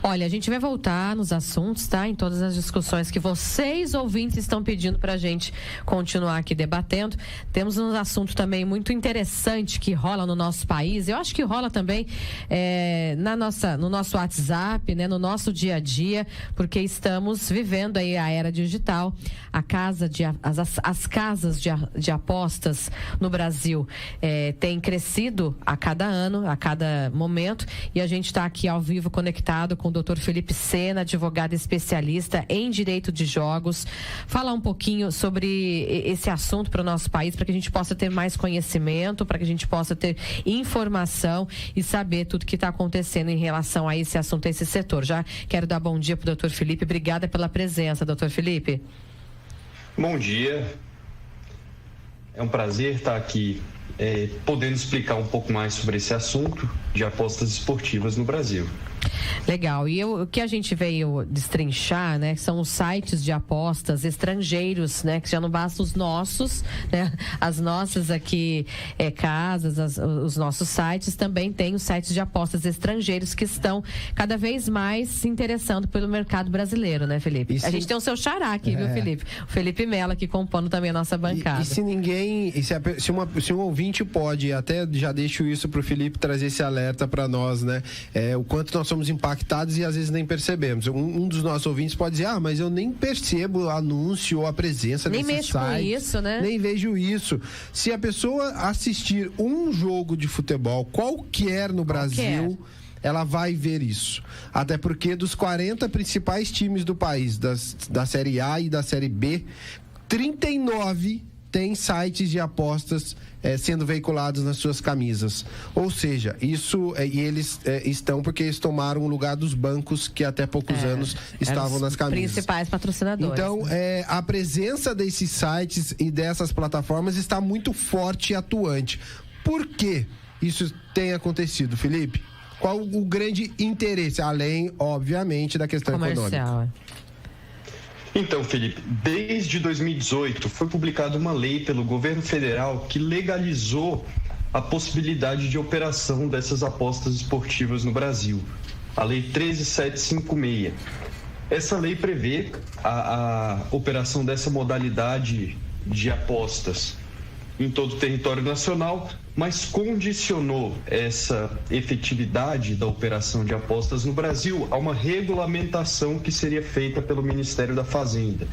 Olha, a gente vai voltar nos assuntos, tá? Em todas as discussões que vocês, ouvintes, estão pedindo pra gente continuar aqui debatendo. Temos um assunto também muito interessante que rola no nosso país. Eu acho que rola também no nosso WhatsApp, né? No nosso dia a dia, porque estamos vivendo aí a era digital. As casas de apostas no Brasil têm crescido a cada ano, a cada momento, e a gente está aqui ao vivo conectado com o Dr. Felipe Sena, advogado especialista em direito de jogos, falar um pouquinho sobre esse assunto para o nosso país, para que a gente possa ter mais conhecimento, para que a gente possa ter informação e saber tudo que está acontecendo em relação a esse assunto, a esse setor. Já quero dar bom dia para o Dr. Felipe. Obrigada pela presença, Dr. Felipe. Bom dia. É um prazer estar aqui podendo explicar um pouco mais sobre esse assunto de apostas esportivas no Brasil. Legal. E o que a gente veio destrinchar, né, são os sites de apostas estrangeiros, né, que já não basta os nossos, né, as nossas aqui casas, os nossos sites, também tem os sites de apostas estrangeiros que estão cada vez mais se interessando pelo mercado brasileiro, né, Felipe? A gente tem o seu xará aqui, viu, Felipe? O Felipe Mello aqui compondo também a nossa bancada. Se um ouvinte pode, até já deixo isso pro Felipe trazer esse alerta para nós, né, o quanto nós somos impactados e às vezes nem percebemos. Um dos nossos ouvintes pode dizer, mas eu nem percebo o anúncio ou a presença desse site. Nem mexo com isso, né? Nem vejo isso. Se a pessoa assistir um jogo de futebol qualquer no Brasil, ela vai ver isso. Até porque dos 40 principais times do país, da Série A e da Série B, 39 tem sites de apostas sendo veiculados nas suas camisas. Ou seja, isso e eles estão porque eles tomaram o lugar dos bancos que até poucos anos estavam nas camisas. Principais patrocinadores. Então, a presença desses sites e dessas plataformas está muito forte e atuante. Por que isso tem acontecido, Felipe? Qual o grande interesse, além, obviamente, da questão econômica? Então, Felipe, desde 2018 foi publicada uma lei pelo governo federal que legalizou a possibilidade de operação dessas apostas esportivas no Brasil, a Lei 13.756. Essa lei prevê a operação dessa modalidade de apostas em todo o território nacional, mas condicionou essa efetividade da operação de apostas no Brasil a uma regulamentação que seria feita pelo Ministério da Fazenda.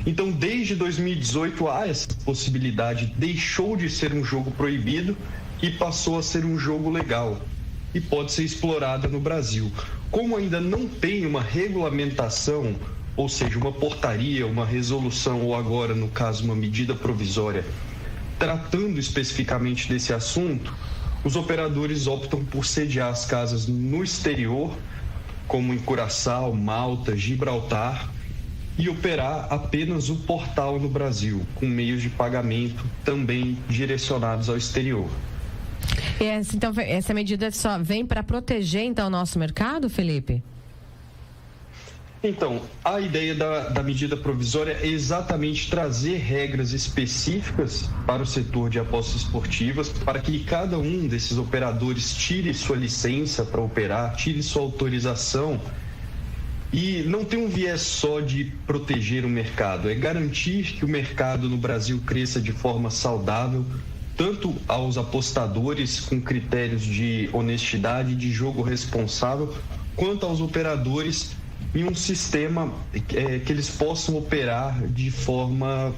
Então, desde 2018 há essa possibilidade, deixou de ser um jogo proibido e passou a ser um jogo legal e pode ser explorada no Brasil. Como ainda não tem uma regulamentação, ou seja, uma portaria, uma resolução ou agora, no caso, uma medida provisória tratando especificamente desse assunto, os operadores optam por sediar as casas no exterior, como em Curaçao, Malta, Gibraltar, e operar apenas o portal no Brasil, com meios de pagamento também direcionados ao exterior. Então, essa medida só vem para proteger, então, o nosso mercado, Felipe? Então, a ideia da medida provisória é exatamente trazer regras específicas para o setor de apostas esportivas, para que cada um desses operadores tire sua licença para operar, tire sua autorização, e não tem um viés só de proteger o mercado, é garantir que o mercado no Brasil cresça de forma saudável, tanto aos apostadores com critérios de honestidade e de jogo responsável, quanto aos operadores em um sistema que eles possam operar de forma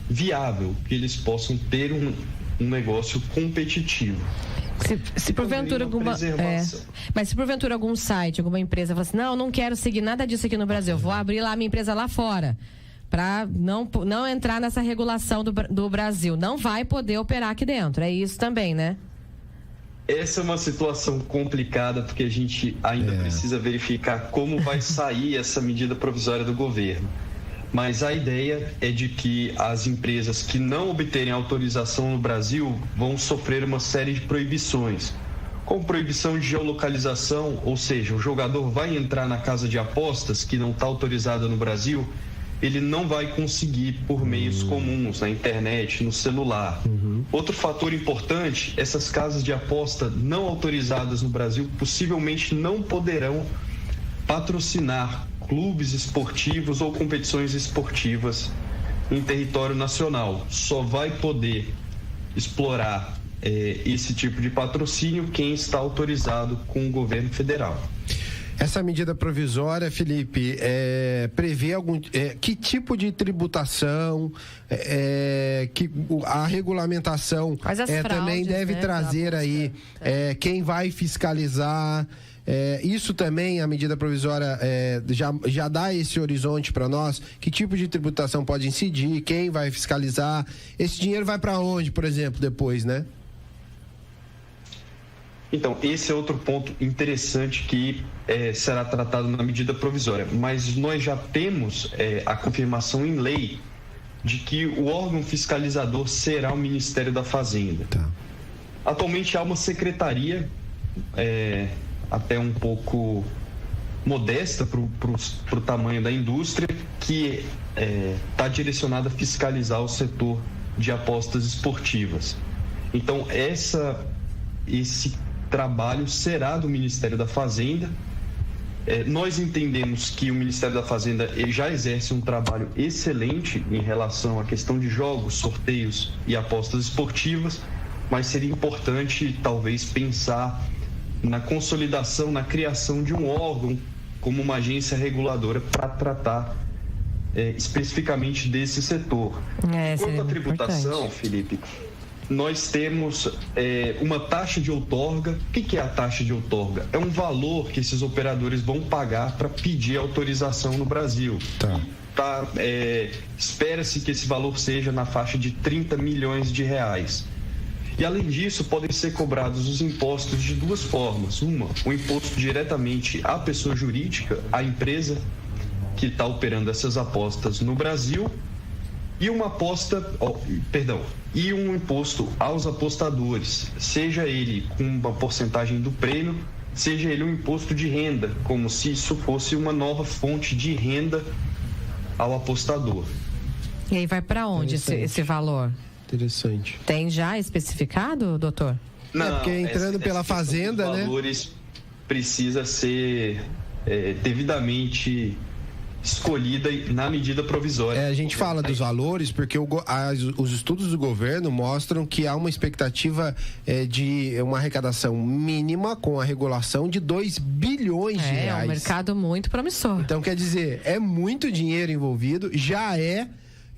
viável, que eles possam ter um negócio competitivo. Se porventura mas se porventura algum site, alguma empresa fala assim, não quero seguir nada disso aqui no Brasil, vou abrir lá a minha empresa lá fora, para não entrar nessa regulação do Brasil, não vai poder operar aqui dentro, é isso também, né? Essa é uma situação complicada, porque a gente ainda precisa verificar como vai sair essa medida provisória do governo. Mas a ideia é de que as empresas que não obterem autorização no Brasil vão sofrer uma série de proibições, como proibição de geolocalização, ou seja, o jogador vai entrar na casa de apostas que não está autorizada no Brasil, ele não vai conseguir por meios comuns, na internet, no celular. Outro fator importante, essas casas de aposta não autorizadas no Brasil possivelmente não poderão patrocinar clubes esportivos ou competições esportivas em território nacional. Só vai poder explorar esse tipo de patrocínio quem está autorizado com o governo federal. Essa medida provisória, Felipe, prevê que tipo de tributação, que a regulamentação também deve trazer aí quem vai fiscalizar. Isso também, a medida provisória já dá esse horizonte para nós, que tipo de tributação pode incidir, quem vai fiscalizar, esse dinheiro vai para onde, por exemplo, depois, né? Então, esse é outro ponto interessante que será tratado na medida provisória, mas nós já temos a confirmação em lei de que o órgão fiscalizador será o Ministério da Fazenda. Tá. Atualmente há uma secretaria até um pouco modesta para o tamanho da indústria, que está direcionada a fiscalizar o setor de apostas esportivas. Então, esse trabalho será do Ministério da Fazenda. Nós entendemos que o Ministério da Fazenda já exerce um trabalho excelente em relação à questão de jogos, sorteios e apostas esportivas, mas seria importante talvez pensar na consolidação, na criação de um órgão como uma agência reguladora para tratar especificamente desse setor. Quanto à tributação, importante. Felipe, nós temos uma taxa de outorga. O que é a taxa de outorga? É um valor que esses operadores vão pagar para pedir autorização no Brasil. Espera-se que esse valor seja na faixa de 30 milhões de reais. E, além disso, podem ser cobrados os impostos de duas formas. Uma, o imposto diretamente à pessoa jurídica, à empresa que está operando essas apostas no Brasil, e e um imposto aos apostadores, seja ele com uma porcentagem do prêmio, seja ele um imposto de renda, como se isso fosse uma nova fonte de renda ao apostador. E aí vai para onde esse valor? Interessante. Tem já especificado, doutor? Não, porque entrando pela Fazenda, né? Os valores precisa ser devidamente escolhida na medida provisória. A gente fala dos valores porque os estudos do governo mostram que há uma expectativa de uma arrecadação mínima com a regulação de 2 bilhões de reais. É um mercado muito promissor. Então, quer dizer, é muito dinheiro envolvido,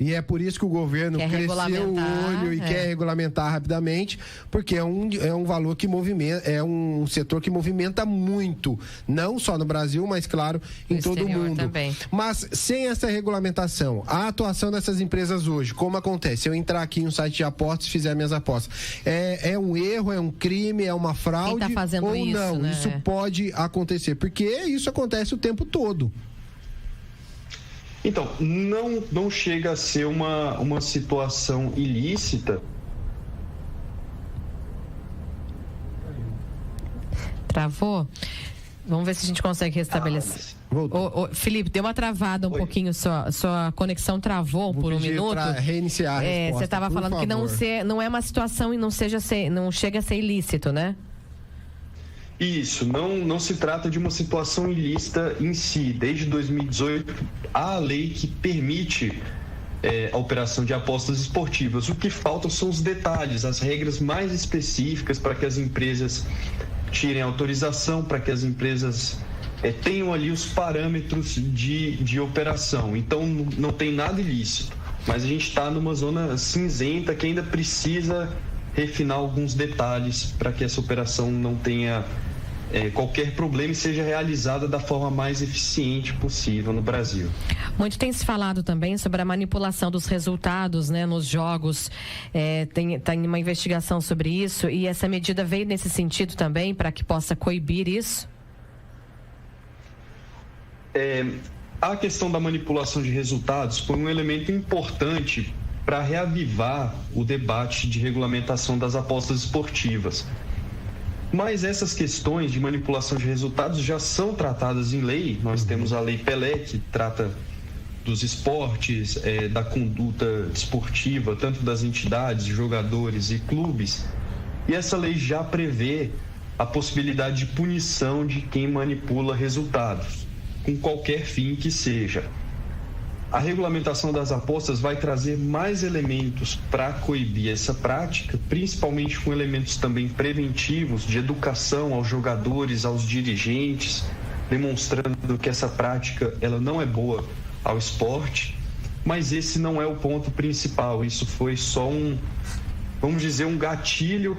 e é por isso que o governo cresceu o olho e quer regulamentar rapidamente, porque é um valor que movimenta, é um setor que movimenta muito, não só no Brasil, mas, claro, em todo o mundo. Também. Mas sem essa regulamentação, a atuação dessas empresas hoje, como acontece? Se eu entrar aqui em um site de apostas e fizer minhas apostas, é um erro, é um crime, é uma fraude? Quem tá fazendo ou isso, não? Né? Isso pode acontecer, porque isso acontece o tempo todo. Então, não chega a ser uma situação ilícita. Travou? Vamos ver se a gente consegue restabelecer. Felipe, deu uma travada pouquinho, sua conexão travou por um minuto. Para reiniciar a resposta, você estava falando que não é uma situação e não chega a ser ilícito, né? Isso, não se trata de uma situação ilícita em si. Desde 2018, há a lei que permite a operação de apostas esportivas. O que falta são os detalhes, as regras mais específicas para que as empresas tirem autorização, para que as empresas tenham ali os parâmetros de operação. Então, não tem nada ilícito, mas a gente está numa zona cinzenta que ainda precisa refinar alguns detalhes para que essa operação não tenha qualquer problema e seja realizada da forma mais eficiente possível no Brasil. Muito tem se falado também sobre a manipulação dos resultados, né, nos jogos. Tem uma investigação sobre isso e essa medida veio nesse sentido também para que possa coibir isso? A questão da manipulação de resultados foi um elemento importante para reavivar o debate de regulamentação das apostas esportivas. Mas essas questões de manipulação de resultados já são tratadas em lei. Nós temos a Lei Pelé, que trata dos esportes, da conduta esportiva, tanto das entidades, jogadores e clubes. E essa lei já prevê a possibilidade de punição de quem manipula resultados. com qualquer fim que seja. A regulamentação das apostas vai trazer mais elementos para coibir essa prática, principalmente com elementos também preventivos, de educação aos jogadores, aos dirigentes, demonstrando que essa prática ela não é boa ao esporte, mas esse não é o ponto principal. Isso foi só vamos dizer, um gatilho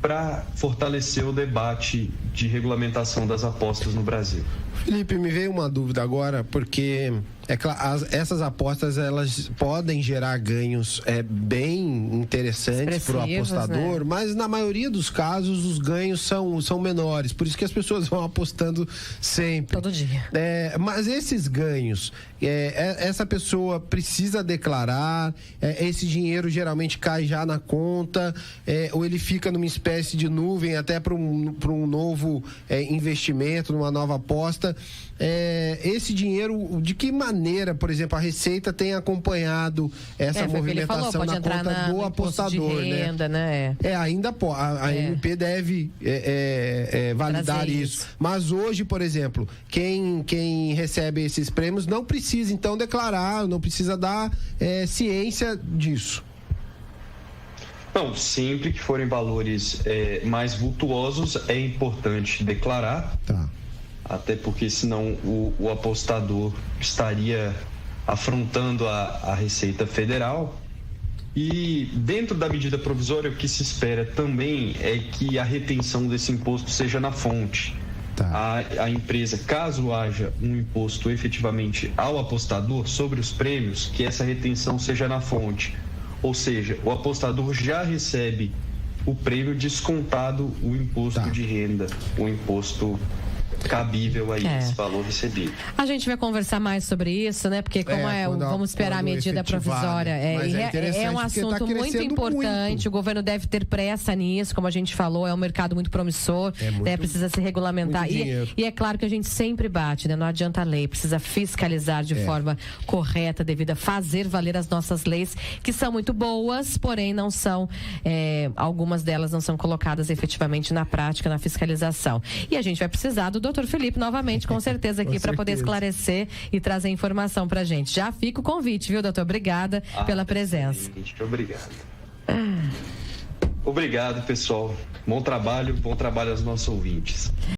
para fortalecer o debate de regulamentação das apostas no Brasil. Felipe, me veio uma dúvida agora, porque essas apostas elas podem gerar ganhos bem interessantes para o apostador, né? Mas na maioria dos casos os ganhos são menores, por isso que as pessoas vão apostando sempre. Todo dia. Mas esses ganhos, essa pessoa precisa declarar, esse dinheiro geralmente cai já na conta, ou ele fica numa espécie de nuvem até para um novo investimento, numa nova aposta. Esse dinheiro, de que maneira, por exemplo, a Receita tem acompanhado essa movimentação na conta do apostador, de renda, né? Ainda a MP deve validar isso. Mas hoje, por exemplo, quem recebe esses prêmios não precisa então declarar, não precisa dar ciência disso. Não, sempre que forem valores mais vultuosos, é importante declarar. Tá. Até porque senão o apostador estaria afrontando a Receita Federal. E dentro da medida provisória, o que se espera também é que a retenção desse imposto seja na fonte. Tá. A empresa, caso haja um imposto efetivamente ao apostador sobre os prêmios, que essa retenção seja na fonte. Ou seja, o apostador já recebe o prêmio descontado o imposto de renda, o imposto cabível aí, esse valor recebido. A gente vai conversar mais sobre isso, né? Porque vamos esperar a medida provisória. É um assunto muito importante. Muito. O governo deve ter pressa nisso, como a gente falou, é um mercado muito promissor, precisa se regulamentar. E é claro que a gente sempre bate, né? Não adianta a lei, precisa fiscalizar de forma correta, devida, fazer valer as nossas leis, que são muito boas, porém não são, algumas delas não são colocadas efetivamente na prática, na fiscalização. E a gente vai precisar do Dr. Felipe novamente, com certeza, aqui para poder esclarecer e trazer informação pra gente. Já fica o convite, viu, doutor? Obrigada pela presença. Obrigado. Obrigado, pessoal. Bom trabalho aos nossos ouvintes.